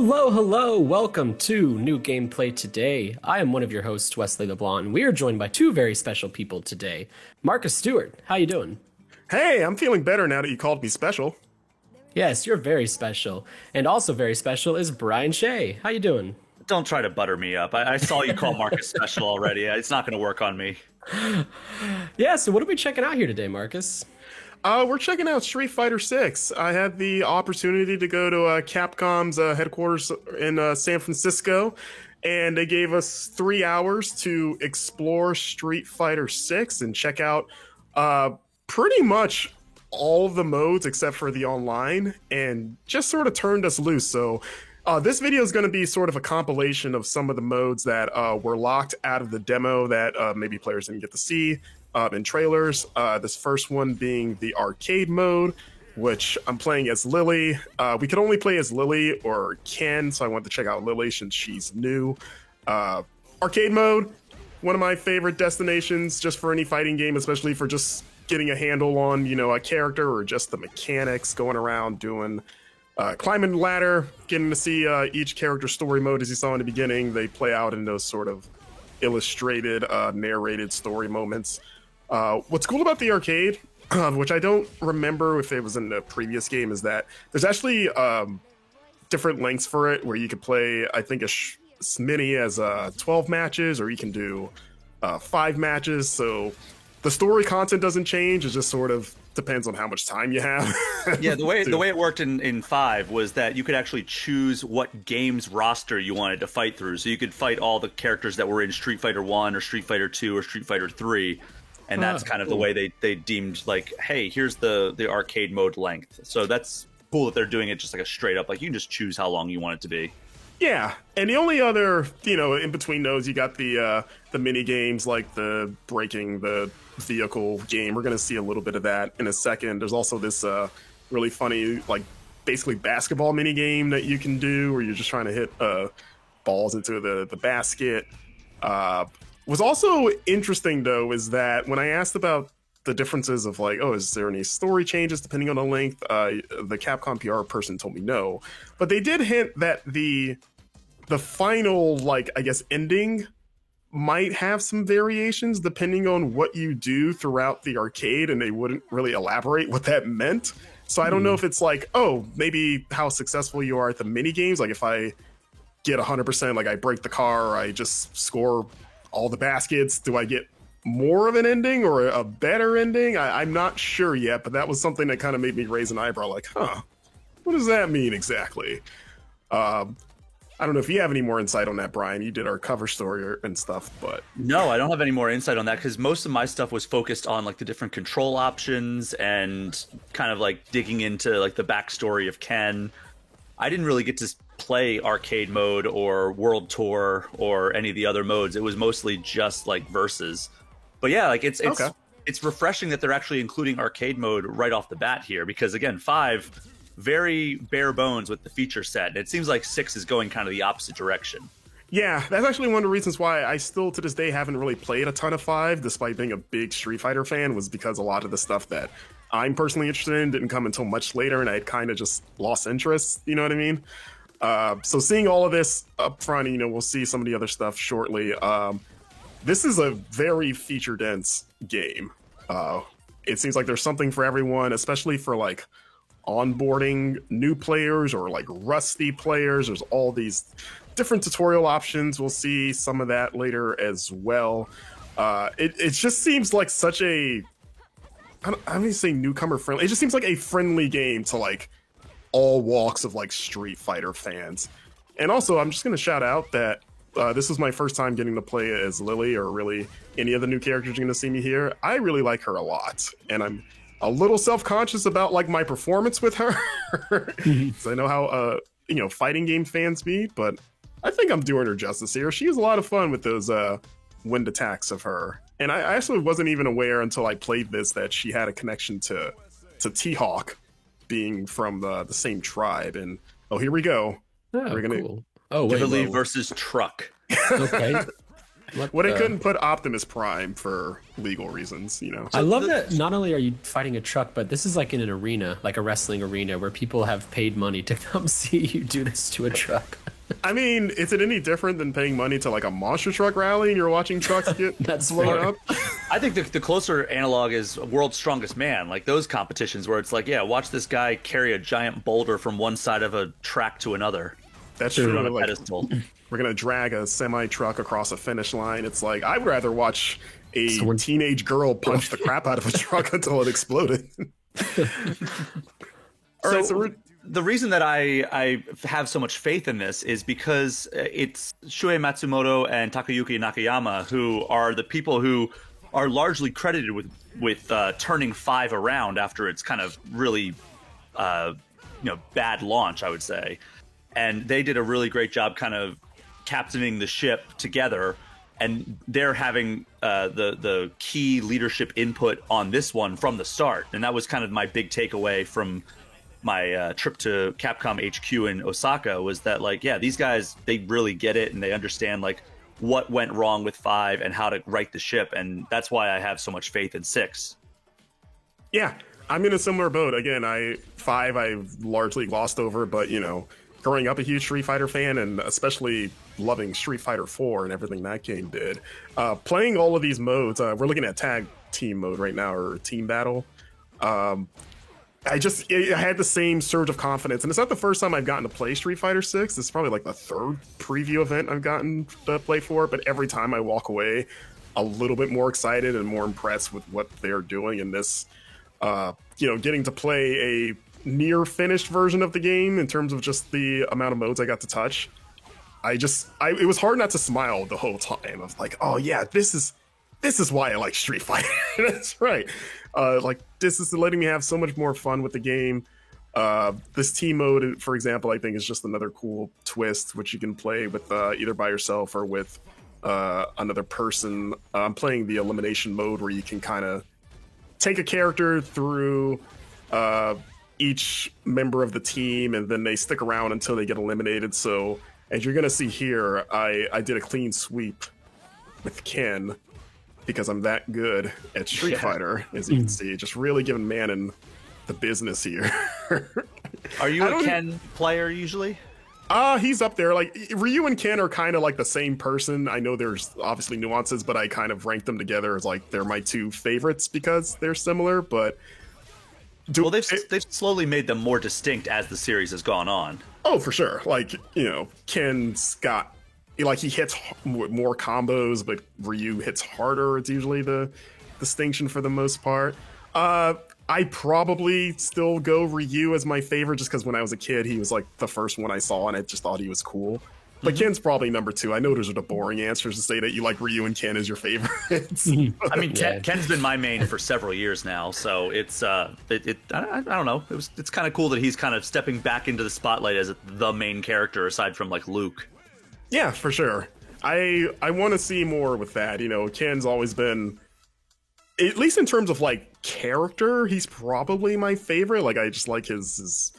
Hello, hello, welcome to New Gameplay Today. I am one of your hosts, Wesley LeBlanc, and we are joined by two very special people today. Marcus Stewart, how you doing? Hey, I'm feeling better now that you called me special. Yes, you're very special. And also very special is Brian Shea. How you doing? Don't try to butter me up. I saw you call Marcus special already. It's not going to work on me. Yeah, so what are we checking out here today, Marcus? We're checking out Street Fighter 6. I had the opportunity to go to Capcom's headquarters in San Francisco, and they gave us 3 hours to explore Street Fighter 6 and check out pretty much all of the modes except for the online, and just sort of turned us loose. So this video is going to be sort of a compilation of some of the modes that were locked out of the demo that maybe players didn't get to see in trailers. This first one being the arcade mode, which I'm playing as Lily. We could only play as Lily or Ken, so I wanted to check out Lily since she's new. Arcade mode, one of my favorite destinations just for any fighting game, especially for just getting a handle on, you know, a character or just the mechanics, going around doing climbing the ladder, getting to see each character's story mode as you saw in the beginning. They play out in those sort of illustrated, narrated story moments. What's cool about the arcade, which I don't remember if it was in the previous game, is that there's actually different lengths for it where you could play, I think, as many as 12 matches, or you can do 5 matches. So the story content doesn't change. It just sort of depends on how much time you have. Yeah, the way it worked in 5 was that you could actually choose what game's roster you wanted to fight through. So you could fight all the characters that were in Street Fighter 1 or Street Fighter 2 or Street Fighter 3. And that's kind of the way they deemed, like, hey, here's the arcade mode length. So that's cool that they're doing it just like a straight up, like, you can just choose how long you want it to be. Yeah, and the only other, you know, in between those, you got the mini games like the breaking the vehicle game. We're going to see a little bit of that in a second. There's also this really funny, like, basically basketball mini game that you can do where you're just trying to hit balls into the basket. Was also interesting, though, is that when I asked about the differences of, like, oh, is there any story changes depending on the length, the Capcom PR person told me no. But they did hint that the final, like, I guess, ending might have some variations depending on what you do throughout the arcade, and they wouldn't really elaborate what that meant. So I don't know if it's like, oh, maybe how successful you are at the mini games. Like, if I get 100%, like I break the car, or I just score all the baskets, do I get more of an ending or a better ending? I'm not sure yet, but that was something that kind of made me raise an eyebrow, like, huh, what does that mean exactly? I don't know if you have any more insight on that, Brian. You did our cover story and stuff, but... No, I don't have any more insight on that because most of my stuff was focused on, like, the different control options and kind of, like, digging into, like, the backstory of Ken. I didn't really get to play arcade mode or world tour or any of the other modes. It was mostly just, like, versus. But yeah, like, it's refreshing that they're actually including arcade mode right off the bat here because, again, 5... very bare bones with the feature set. It seems like 6 is going kind of the opposite direction. Yeah, that's actually one of the reasons why I still, to this day, haven't really played a ton of 5, despite being a big Street Fighter fan, was because a lot of the stuff that I'm personally interested in didn't come until much later, and I had kind of just lost interest, you know what I mean? So seeing all of this up front, you know, we'll see some of the other stuff shortly. This is a very feature-dense game. It seems like there's something for everyone, especially for, like, onboarding new players or like rusty players. There's all these different tutorial options. We'll see some of that later as well. It just seems like such a, I don't even say newcomer friendly. It just seems like a friendly game to like all walks of like Street Fighter fans. And also, I'm just going to shout out that this was my first time getting to play as Lily, or really any of the new characters you're going to see me here. I really like her a lot, and I'm a little self-conscious about like my performance with her because I know how you know, fighting game fans be, but I think I'm doing her justice here. She has a lot of fun with those wind attacks of her, and I actually wasn't even aware until I played this that she had a connection to T-Hawk, being from the same tribe. And oh, here we go. Oh, We're gonna cool. Oh, Kimberly versus Truck. Okay. What it couldn't put Optimus Prime for legal reasons, you know. I love that not only are you fighting a truck, but this is like in an arena, like a wrestling arena, where people have paid money to come see you do this to a truck. I mean, is it any different than paying money to like a monster truck rally and you're watching trucks get That's blown fair. up? I think the closer analog is World's Strongest Man, like those competitions where it's like, yeah, watch this guy carry a giant boulder from one side of a track to another. That's Put it true. on a Like, pedestal. we're gonna drag a semi truck across a finish line. It's like I'd rather watch a Someone- teenage girl punch the crap out of a truck until it exploded. All right, so we're The reason that I have so much faith in this is because it's Shuei Matsumoto and Takayuki Nakayama who are the people who are largely credited with turning 5 around after its kind of really bad launch, I would say. And they did a really great job kind of captaining the ship together, and they're having the key leadership input on this one from the start. And that was kind of my big takeaway from my trip to Capcom HQ in Osaka, was that, like, yeah, these guys, they really get it and they understand like what went wrong with 5 and how to right the ship, and that's why I have so much faith in 6. yeah, I'm in a similar boat. Again, I've largely glossed over, but you know, growing up a huge Street Fighter fan and especially loving Street Fighter 4 and everything that game did, playing all of these modes, we're looking at tag team mode right now, or team battle. I had the same surge of confidence, and it's not the first time I've gotten to play Street Fighter 6. This is probably like the 3rd preview event I've gotten to play for, but every time I walk away a little bit more excited and more impressed with what they're doing in this, getting to play a near finished version of the game in terms of just the amount of modes I got to touch. It was hard not to smile the whole time. I was like, oh yeah, this is why I like Street Fighter. That's right. This is letting me have so much more fun with the game. This team mode, for example, I think is just another cool twist, which you can play with either by yourself or with another person. I'm playing the elimination mode, where you can kind of take a character through each member of the team, and then they stick around until they get eliminated. So, as you're gonna see here, I did a clean sweep with Ken, because I'm that good at Street Fighter, as you can see. Just really giving Manon the business here. Are you a Ken player usually? He's up there. Like, Ryu and Ken are kind of like the same person. I know there's obviously nuances, but I kind of rank them together as like they're my 2 favorites because they're similar. But They've slowly made them more distinct as the series has gone on. Oh, for sure. Like, Ken's got, like, he hits more combos, but Ryu hits harder. It's usually the distinction for the most part. I probably still go Ryu as my favorite, just because when I was a kid, he was like the first one I saw, and I just thought he was cool. But Ken's probably number 2. I know those are the boring answers to say that you like Ryu and Ken as your favorites. I mean, Ken's been my main for several years now, so it's I don't know. It's kind of cool that he's kind of stepping back into the spotlight as the main character, aside from like Luke. Yeah, for sure. I want to see more with that. Ken's always been, at least in terms of like character, he's probably my favorite. Like, I just like his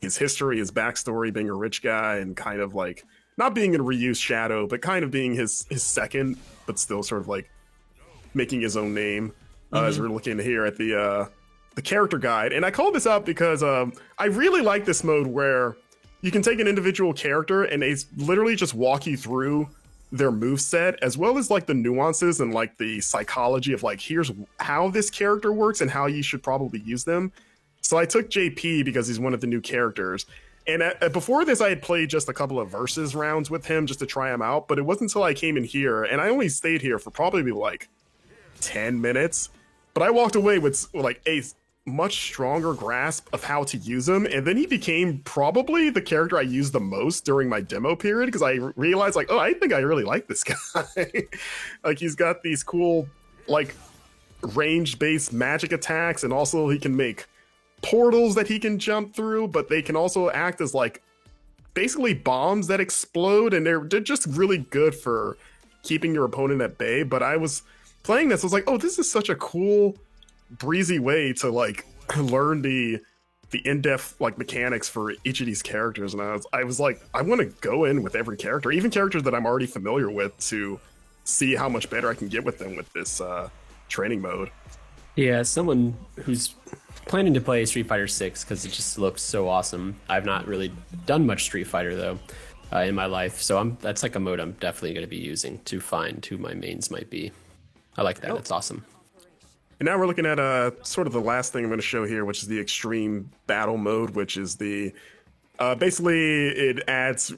history, his backstory, being a rich guy and kind of like not being in Ryu's shadow, but kind of being his second, but still sort of like making his own name. As we're looking here at the character guide, and I call this out because I really like this mode where you can take an individual character and they literally just walk you through their moveset, as well as like the nuances and like the psychology of like, here's how this character works and how you should probably use them. So I took JP because he's one of the new characters. And before this, I had played just a couple of versus rounds with him just to try him out. But it wasn't until I came in here, and I only stayed here for probably like 10 minutes. But I walked away with like a much stronger grasp of how to use him, and then he became probably the character I used the most during my demo period, because I realized like, oh, I think I really like this guy. Like, he's got these cool like range-based magic attacks, and also he can make portals that he can jump through, but they can also act as like basically bombs that explode, and they're just really good for keeping your opponent at bay. But I was playing this, I was like, oh, this is such a cool breezy way to like learn the in-depth like mechanics for each of these characters. And I was like, I want to go in with every character, even characters that I'm already familiar with, to see how much better I can get with them with this training mode. Yeah, someone who's planning to play Street Fighter 6 because it just looks so awesome. I've not really done much Street Fighter though in my life, so that's like a mode I'm definitely going to be using to find who my mains might be. I like that. It's awesome. And now we're looking at sort of the last thing I'm going to show here, which is the extreme battle mode, which is the basically it adds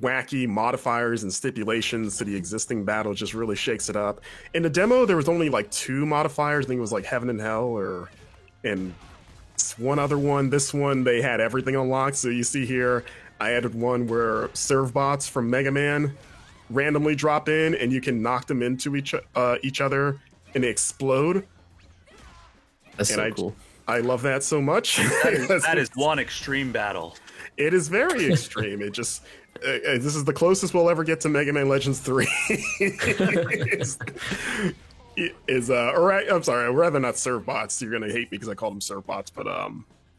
wacky modifiers and stipulations to the existing battle, just really shakes it up. In the demo, there was only like 2 modifiers. I think it was like Heaven and Hell and one other one. This one, they had everything unlocked. So you see here, I added one where serve bots from Mega Man randomly drop in and you can knock them into each other and they explode. That's so cool. I love that so much. That is one extreme battle. It is very extreme. It just this is the closest we'll ever get to Mega Man Legends 3. I'm sorry, I'd rather not serve bots. You're gonna hate me because I called them serve bots, but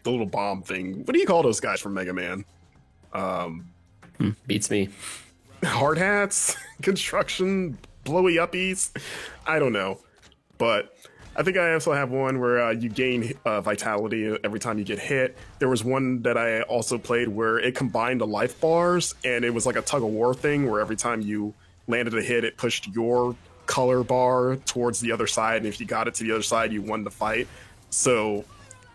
the little bomb thing. What do you call those guys from Mega Man? Beats me. Hard hats, construction, blowy uppies. I don't know, but I think I also have one where you gain vitality every time you get hit. There was one that I also played where it combined the life bars, and it was like a tug-of-war thing where every time you landed a hit, it pushed your color bar towards the other side, and if you got it to the other side, you won the fight. So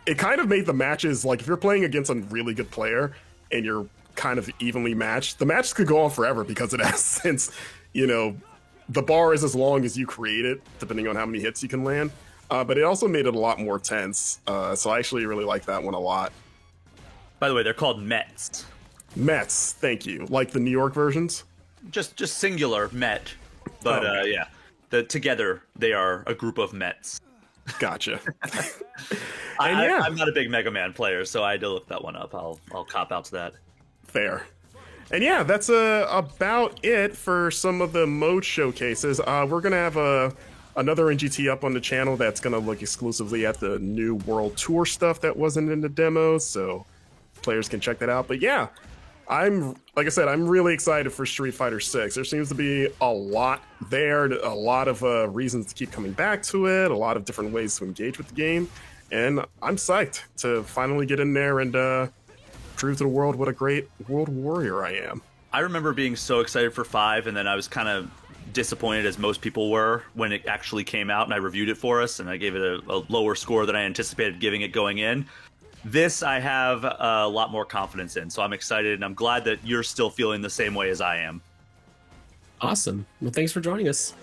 it kind of made the matches, like if you're playing against a really good player and you're kind of evenly matched, the matches could go on forever because it has, since, you know, the bar is as long as you create it, depending on how many hits you can land. But it also made it a lot more tense. So I actually really like that one a lot. By the way, they're called Mets. Mets, thank you. Like the New York versions? Just singular Met. But yeah, together they are a group of Mets. Gotcha. I'm not a big Mega Man player, so I had to look that one up. I'll cop out to that. Fair. And yeah, that's about it for some of the mode showcases. We're going to have another NGT up on the channel that's going to look exclusively at the new World Tour stuff that wasn't in the demo, so players can check that out. But yeah, like I said, I'm really excited for Street Fighter 6. There seems to be a lot there, a lot of reasons to keep coming back to it, a lot of different ways to engage with the game, and I'm psyched to finally get in there and prove to the world what a great world warrior I am. I remember being so excited for 5, and then I was kind of disappointed, as most people were, when it actually came out and I reviewed it for us, and I gave it a lower score than I anticipated giving it going in. This I have a lot more confidence in, so I'm excited, and I'm glad that you're still feeling the same way as I am. Awesome. Well, thanks for joining us.